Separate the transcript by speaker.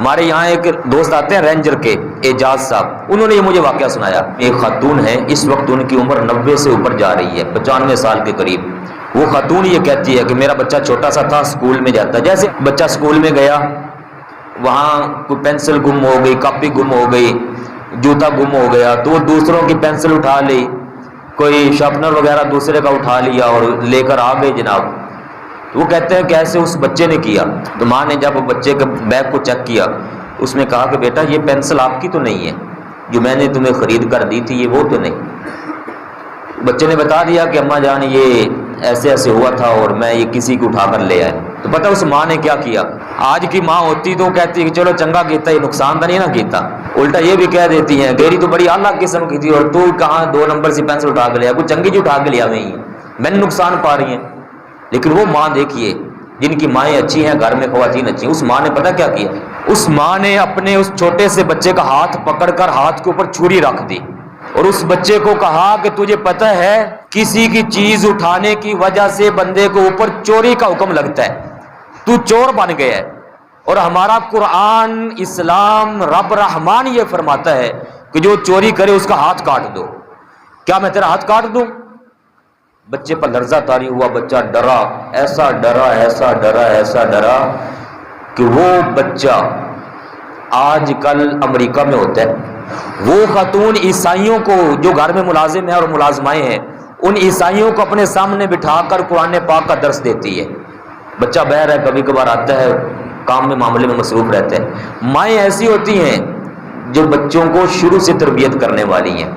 Speaker 1: ہمارے یہاں ایک دوست آتے ہیں رینجر کے، اعجاز صاحب، انہوں نے یہ مجھے واقعہ سنایا۔ ایک خاتون ہے، اس وقت ان کی عمر 90 سے اوپر جا رہی ہے، 95 سال کے قریب۔ وہ خاتون یہ کہتی ہے کہ میرا بچہ چھوٹا سا تھا، اسکول میں جاتا، جیسے بچہ اسکول میں گیا، وہاں کوئی پینسل گم ہو گئی، کاپی گم ہو گئی، جوتا گم ہو گیا، تو وہ دوسروں کی پینسل اٹھا لی، کوئی شارپنر وغیرہ دوسرے کا اٹھا لیا اور لے کر آ گئے جناب۔ وہ کہتے ہیں کہ ایسے اس بچے نے کیا، تو ماں نے جب بچے کے بیگ کو چیک کیا، اس میں کہا کہ بیٹا یہ پینسل آپ کی تو نہیں ہے، جو میں نے تمہیں خرید کر دی تھی یہ وہ تو نہیں۔ بچے نے بتا دیا کہ اماں جان یہ ایسے ایسے ہوا تھا اور میں یہ کسی کو اٹھا کر لے آیا۔ تو پتہ اس ماں نے کیا کیا؟ آج کی ماں ہوتی تو کہتی کہ چلو چنگا کیتا، یہ نقصان تو نہیں نہ کیتا، الٹا یہ بھی کہہ دیتی ہیں تیری تو بڑی اعلیٰ قسم کی تھی اور تو کہاں 2 نمبر سی پینسل اٹھا کے لیا، کوئی چنگی جو اٹھا کے لیا میں نے نقصان پا رہی ہیں۔ لیکن وہ ماں دیکھیے جن کی مائیں اچھی ہیں، گھر میں خواتین اچھی ہیں، اس ماں نے پتہ کیا کیا؟ اس ماں نے اپنے اس چھوٹے سے بچے کا ہاتھ پکڑ کر ہاتھ کے اوپر چھری رکھ دی اور اس بچے کو کہا کہ تجھے پتہ ہے کسی کی چیز اٹھانے کی وجہ سے بندے کو اوپر چوری کا حکم لگتا ہے، تو چور بن گیا ہے، اور ہمارا قرآن، اسلام، رب رحمان یہ فرماتا ہے کہ جو چوری کرے اس کا ہاتھ کاٹ دو۔ کیا میں تیرا ہاتھ کاٹ دوں؟ بچے پر لرزہ طاری ہوا، بچہ ڈرا، ایسا ڈرا ایسا ڈرا ایسا ڈرا کہ وہ بچہ آج کل امریکہ میں ہوتا ہے، وہ خاتون عیسائیوں کو جو گھر میں ملازم ہیں اور ملازمائیں ہیں، ان عیسائیوں کو اپنے سامنے بٹھا کر قرآن پاک کا درس دیتی ہے۔ بچہ بہر ہے، کبھی کبھار آتا ہے، کام میں معاملے میں مصروف رہتے ہیں۔ مائیں ایسی ہوتی ہیں جو بچوں کو شروع سے تربیت کرنے والی ہیں۔